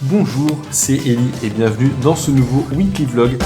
Bonjour, c'est Eli et bienvenue dans ce nouveau weekly vlog.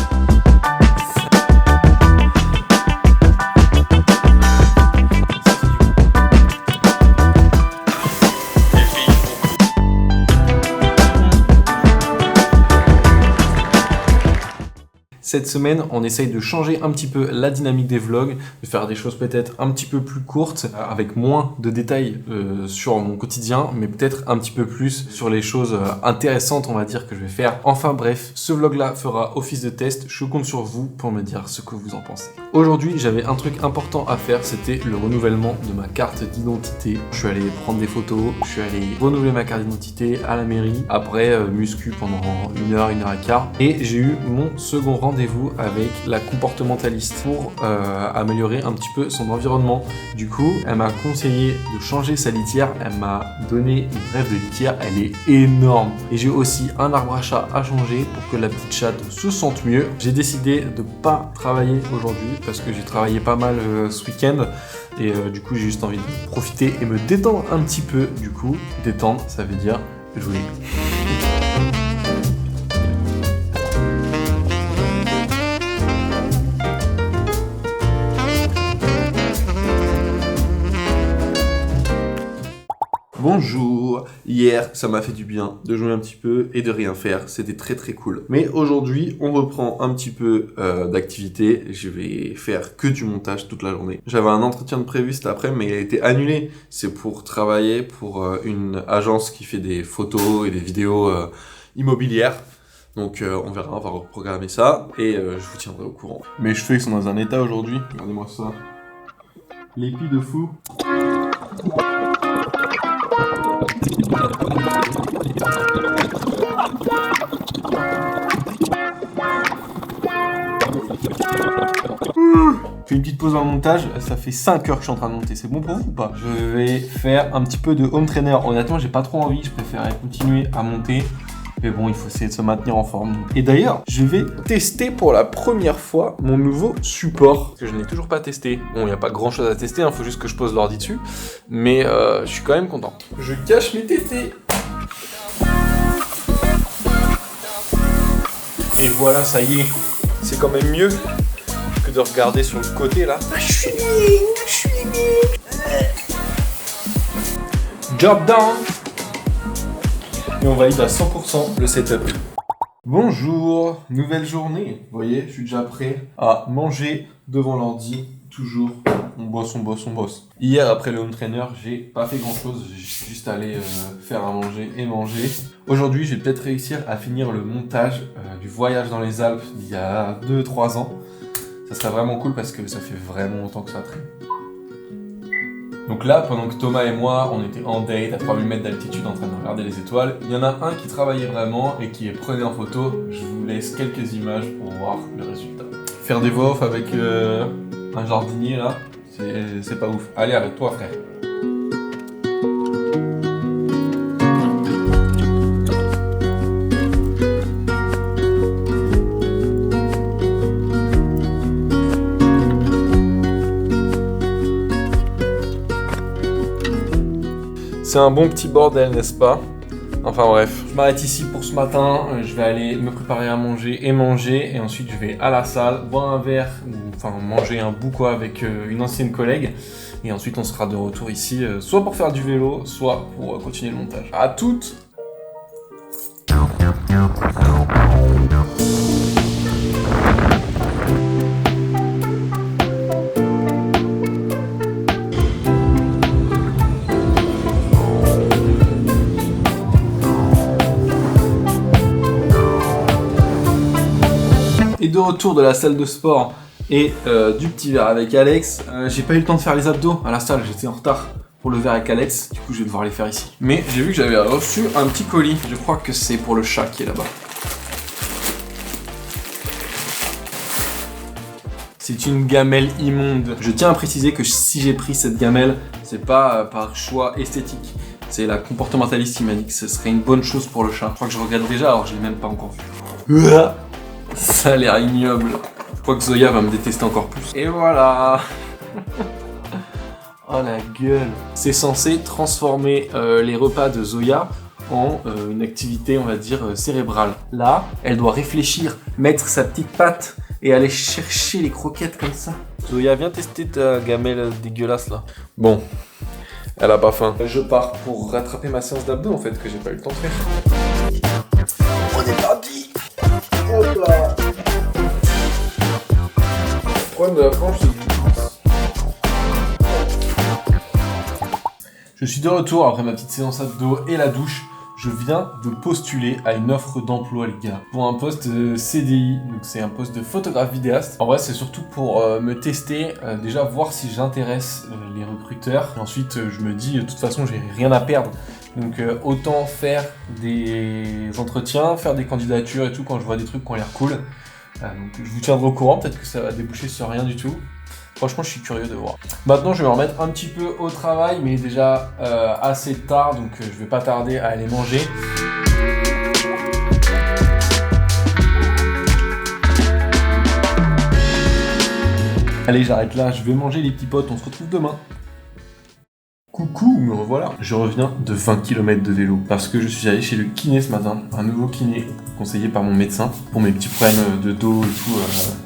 Cette semaine, on essaye de changer un petit peu la dynamique des vlogs, de faire des choses peut-être un petit peu plus courtes, avec moins de détails sur mon quotidien, mais peut-être un petit peu plus sur les choses intéressantes, on va dire, que je vais faire. Enfin bref, ce vlog-là fera office de test. Je compte sur vous pour me dire ce que vous en pensez. Aujourd'hui, j'avais un truc important à faire, c'était le renouvellement de ma carte d'identité. Je suis allé prendre des photos, je suis allé renouveler ma carte d'identité à la mairie, après muscu pendant 1 heure, 1 heure et quart, et j'ai eu mon second rendez-vous avec la comportementaliste pour améliorer un petit peu son environnement. Du coup, elle m'a conseillé de changer sa litière, elle m'a donné une brève de litière, elle est énorme. Et j'ai aussi un arbre à chat à changer pour que la petite chatte se sente mieux. J'ai décidé de pas travailler aujourd'hui parce que j'ai travaillé pas mal ce week-end et du coup j'ai juste envie de profiter et me détendre un petit peu. Du coup, détendre, ça veut dire jouer. Bonjour, hier ça m'a fait du bien de jouer un petit peu et de rien faire, c'était très cool. Mais aujourd'hui on reprend un petit peu d'activité, je vais faire que du montage toute la journée. J'avais un entretien de prévu cet après mais il a été annulé, c'est pour travailler pour une agence qui fait des photos et des vidéos immobilières. Donc on verra, on va reprogrammer ça et je vous tiendrai au courant. Mes cheveux ils sont dans un état aujourd'hui, regardez-moi ça. L'épi de fou. Je fais une petite pause dans le montage, ça fait 5 heures que je suis en train de monter, c'est bon pour vous ou pas? Je vais faire un petit peu de home trainer, honnêtement j'ai pas trop envie, je préférerais continuer à monter. Mais bon, il faut essayer de se maintenir en forme. Et d'ailleurs, je vais tester pour la première fois mon nouveau support, que je n'ai toujours pas testé. Bon, il n'y a pas grand chose à tester, il faut juste que je pose l'ordi dessus. Mais je suis quand même content. Je cache mes tétés. Et voilà, ça y est. C'est quand même mieux que de regarder sur le côté, là. Je suis Job done. Et on valide à 100% le setup. Bonjour, nouvelle journée. Vous voyez, je suis déjà prêt à manger devant l'ordi. Toujours, on bosse. Hier, après le home trainer, j'ai pas fait grand chose. J'ai juste allé faire à manger et manger. Aujourd'hui, je vais peut-être réussir à finir le montage du voyage dans les Alpes d'il y a 2-3 ans. Ça serait vraiment cool parce que ça fait vraiment longtemps que ça traîne. Donc là, pendant que Thomas et moi, on était en date à 3000 mètres d'altitude en train de regarder les étoiles, il y en a un qui travaillait vraiment et qui est prenait en photo. Je vous laisse quelques images pour voir le résultat. Faire des voix off avec un jardinier là, c'est pas ouf. Allez, arrête-toi frère. C'est un bon petit bordel, n'est-ce pas? Enfin bref, je m'arrête ici pour ce matin, je vais aller me préparer à manger, et ensuite je vais à la salle, boire un verre, enfin manger un bout quoi avec une ancienne collègue, et ensuite on sera de retour ici, soit pour faire du vélo, soit pour continuer le montage. À toutes! Et de retour de la salle de sport et du petit verre avec Alex, j'ai pas eu le temps de faire les abdos à la salle, j'étais en retard pour le verre avec Alex, du coup je vais devoir les faire ici. Mais j'ai vu que j'avais reçu un petit colis, je crois que c'est pour le chat qui est là-bas. C'est une gamelle immonde. Je tiens à préciser que si j'ai pris cette gamelle, c'est pas par choix esthétique. C'est la comportementaliste qui m'a dit que ce serait une bonne chose pour le chat. Je crois que je regrette déjà alors que je l'ai même pas encore vu. Ça a l'air ignoble. Je crois que Zoya va me détester encore plus. Et voilà. Oh la gueule. C'est censé transformer les repas de Zoya en une activité, on va dire, cérébrale. Là, elle doit réfléchir, mettre sa petite patte et aller chercher les croquettes comme ça. Zoya, viens tester ta gamelle dégueulasse là. Bon, elle a pas faim. Je pars pour rattraper ma séance d'abdos en fait, que j'ai pas eu le temps de faire. On est parti. Hop là. Le problème de la planche, c'est que je suis de retour après ma petite séance abdos et la douche. Je viens de postuler à une offre d'emploi, les gars, pour un poste CDI, donc c'est un poste de photographe vidéaste. En vrai, c'est surtout pour me tester, déjà voir si j'intéresse les recruteurs. Ensuite, je me dis, de toute façon, j'ai rien à perdre. Donc autant faire des entretiens, faire des candidatures et tout quand je vois des trucs qui ont l'air cool. Donc je vous tiendrai au courant, peut-être que ça va déboucher sur rien du tout. Franchement, je suis curieux de voir. Maintenant, je vais me remettre un petit peu au travail, mais déjà assez tard, donc je vais pas tarder à aller manger. Allez, j'arrête là, je vais manger les petits potes, on se retrouve demain. Coucou, me revoilà. Je reviens de 20 km de vélo parce que je suis allé chez le kiné ce matin, un nouveau kiné conseillé par mon médecin pour mes petits problèmes de dos et tout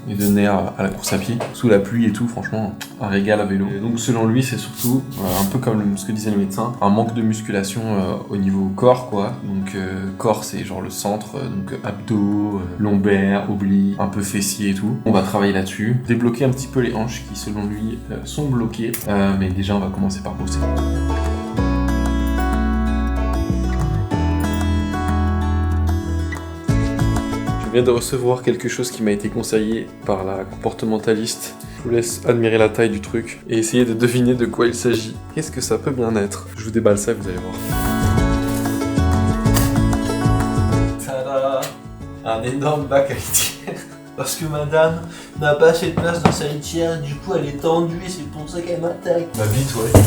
et de nerfs à la course à pied, sous la pluie et tout, franchement un régal à vélo. Et donc selon lui c'est surtout un peu comme ce que disait le médecin, un manque de musculation au niveau corps quoi. Donc corps c'est genre le centre, donc abdos, lombaires, obliques, un peu fessiers et tout. On va travailler là-dessus, débloquer un petit peu les hanches qui selon lui sont bloquées, mais déjà on va commencer par bosser. Je viens de recevoir quelque chose qui m'a été conseillé par la comportementaliste. Je vous laisse admirer la taille du truc et essayer de deviner de quoi il s'agit. Qu'est-ce que ça peut bien être? Je vous déballe ça, vous allez voir. Tada! Un énorme bac à litière. Parce que madame n'a pas assez de place dans sa litière, du coup elle est tendue et c'est pour ça qu'elle m'attaque. Bah vite, ouais.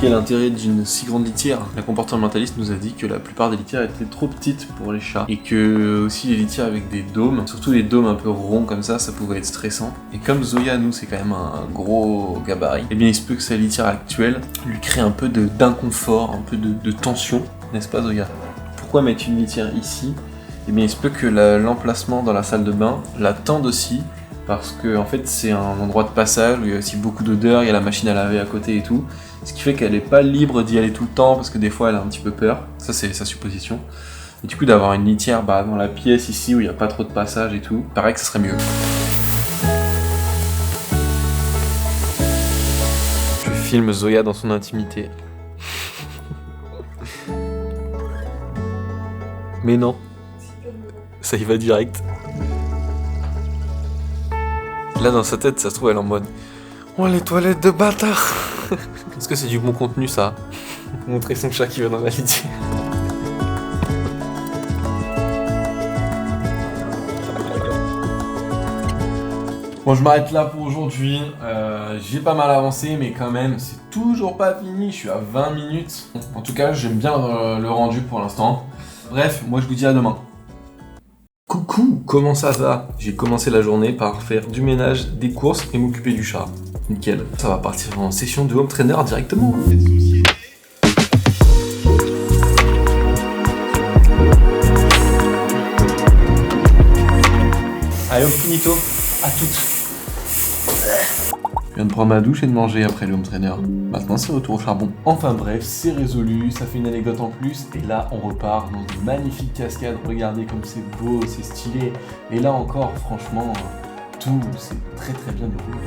Quel intérêt d'une si grande litière? La comportementaliste nous a dit que la plupart des litières étaient trop petites pour les chats et que aussi les litières avec des dômes, surtout les dômes un peu ronds comme ça pouvait être stressant. Et comme Zoya, nous, c'est quand même un gros gabarit, et bien il se peut que sa litière actuelle lui crée un peu d'inconfort, un peu de tension, n'est-ce pas Zoya? Pourquoi mettre une litière ici? Et bien il se peut que l'emplacement dans la salle de bain la tende aussi, parce que en fait c'est un endroit de passage où il y a aussi beaucoup d'odeurs, il y a la machine à laver à côté et tout. Ce qui fait qu'elle n'est pas libre d'y aller tout le temps parce que des fois elle a un petit peu peur. Ça c'est sa supposition. Et du coup d'avoir une litière dans la pièce ici où il n'y a pas trop de passage et tout, paraît que ça serait mieux. Je filme Zoya dans son intimité. Mais non. Ça y va direct. Là dans sa tête ça se trouve elle est en mode oh les toilettes de bâtard. Est-ce que c'est du bon contenu ça? Montrer son chat qui va dans la litière. Bon, je m'arrête là pour aujourd'hui. J'ai pas mal avancé, mais quand même, c'est toujours pas fini. Je suis à 20 minutes. En tout cas, j'aime bien le rendu pour l'instant. Bref, moi je vous dis à demain. Coucou, comment ça va? J'ai commencé la journée par faire du ménage, des courses et m'occuper du chat. Nickel. Ça va partir en session de home trainer directement. Allez, hop, finito. À toutes. Je viens de prendre ma douche et de manger après le home trainer. Maintenant, c'est retour au charbon. Enfin bref, c'est résolu, ça fait une anecdote en plus. Et là, on repart dans une magnifique cascade. Regardez comme c'est beau, c'est stylé. Et là encore, franchement, tout, c'est très très bien déroulé.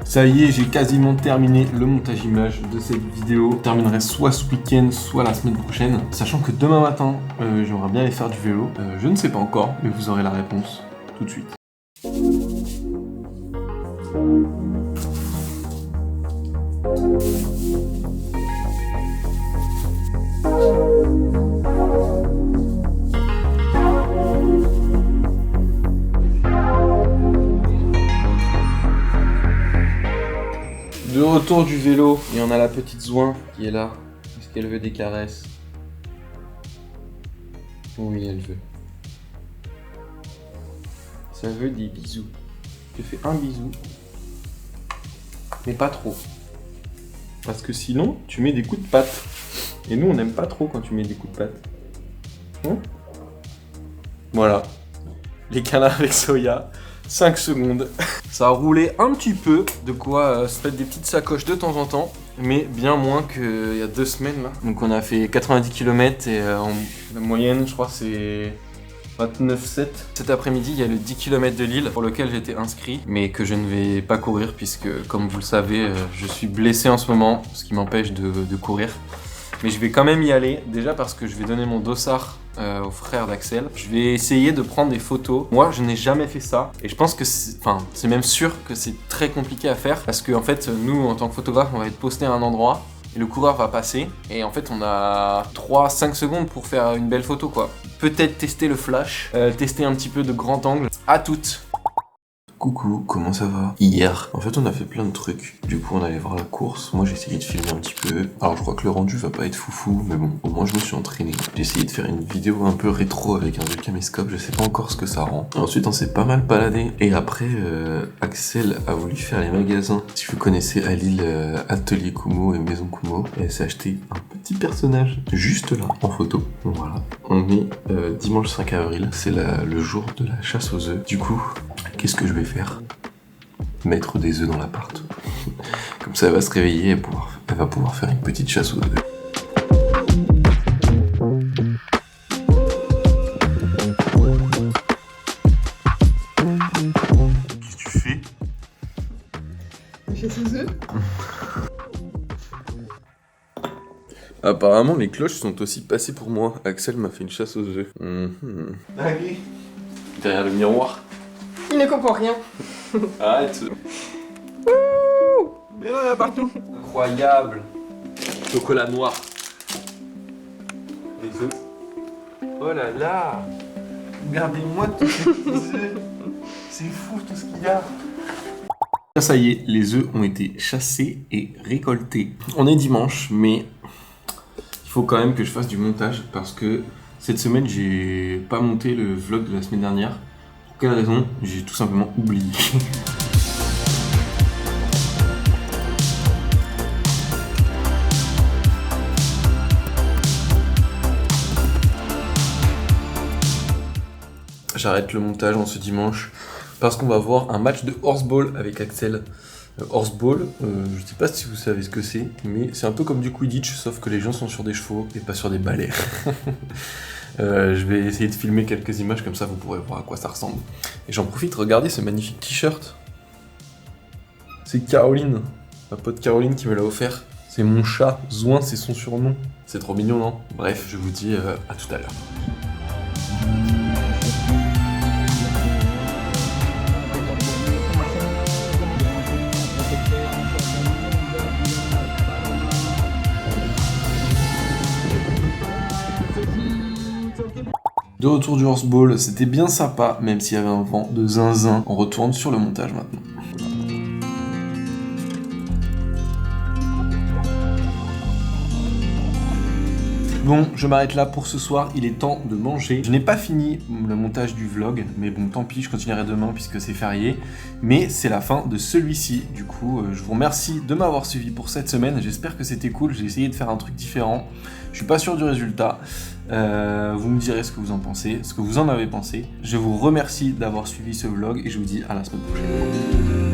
Ça y est, j'ai quasiment terminé le montage image de cette vidéo. Je terminerai soit ce week-end, soit la semaine prochaine. Sachant que demain matin, j'aimerais bien aller faire du vélo. Je ne sais pas encore, mais vous aurez la réponse tout de suite. De retour du vélo, et on a la petite Zouin qui est là. Est-ce qu'elle veut des caresses? Oui, elle veut. Ça veut des bisous. Je te fais un bisou. Mais pas trop. Parce que sinon, tu mets des coups de patte. Et nous, on n'aime pas trop quand tu mets des coups de patte. Hein? Voilà. Les câlins avec Soya. 5 secondes. Ça a roulé un petit peu, de quoi se mettre des petites sacoches de temps en temps, mais bien moins qu'il y a 2 semaines là. Donc on a fait 90 km et la moyenne, je crois, c'est 29,7. Cet après-midi, il y a le 10 km de Lille pour lequel j'étais inscrit, mais que je ne vais pas courir puisque, comme vous le savez, je suis blessé en ce moment, ce qui m'empêche de courir. Mais je vais quand même y aller, déjà parce que je vais donner mon dossard au frère d'Axel. Je vais essayer de prendre des photos. Moi, je n'ai jamais fait ça. Et je pense que c'est même sûr que c'est très compliqué à faire. Parce que, en fait, nous, en tant que photographe, on va être posté à un endroit. Et le coureur va passer. Et en fait, on a 3-5 secondes pour faire une belle photo, quoi. Peut-être tester le flash, tester un petit peu de grand angle. À toutes! Coucou, comment ça va? Hier, en fait on a fait plein de trucs. Du coup on allait voir la course. Moi j'ai essayé de filmer un petit peu. Alors je crois que le rendu va pas être foufou, mais bon, au moins je me suis entraîné. J'ai essayé de faire une vidéo un peu rétro avec un vieux caméscope. Je sais pas encore ce que ça rend. Ensuite on s'est pas mal baladé. Et après, Axel a voulu faire les magasins. Si vous connaissez à Lille, Atelier Kumo et Maison Kumo, elle s'est acheté un petit personnage juste là, en photo. Donc voilà. On est dimanche 5 avril. C'est le jour de la chasse aux œufs. Du coup, qu'est-ce que je vais faire? Mettre des œufs dans l'appart. Comme ça, elle va se réveiller et elle va pouvoir faire une petite chasse aux œufs. Qu'est-ce que tu fais? Chasse aux œufs. Apparemment, les cloches sont aussi passées pour moi. Axel m'a fait une chasse aux œufs. Allez. Derrière le miroir. Il ne comprend rien. Arrête. Mais là, partout. Incroyable. Chocolat noir. Les œufs. Oh là là. Regardez-moi tous ces petits œufs. C'est fou tout ce qu'il y a. Ça y est, les œufs ont été chassés et récoltés. On est dimanche, mais il faut quand même que je fasse du montage parce que cette semaine, j'ai pas monté le vlog de la semaine dernière. Pour quelle raison? J'ai tout simplement oublié. J'arrête le montage en ce dimanche parce qu'on va voir un match de horseball avec Axel. Horseball, je sais pas si vous savez ce que c'est, mais c'est un peu comme du Quidditch, sauf que les gens sont sur des chevaux et pas sur des balais. Je vais essayer de filmer quelques images, comme ça vous pourrez voir à quoi ça ressemble. Et j'en profite, regardez ce magnifique t-shirt. C'est Caroline, ma pote Caroline qui me l'a offert. C'est mon chat, Zouin, c'est son surnom. C'est trop mignon, non? Bref, je vous dis à tout à l'heure. De retour du horseball, c'était bien sympa, même s'il y avait un vent de zinzin. On retourne sur le montage maintenant. Bon, je m'arrête là pour ce soir, il est temps de manger. Je n'ai pas fini le montage du vlog, mais bon, tant pis, je continuerai demain puisque c'est férié. Mais c'est la fin de celui-ci, du coup, je vous remercie de m'avoir suivi pour cette semaine. J'espère que c'était cool, j'ai essayé de faire un truc différent. Je suis pas sûr du résultat. Vous me direz ce que vous en pensez, ce que vous en avez pensé. Je vous remercie d'avoir suivi ce vlog et je vous dis à la semaine prochaine.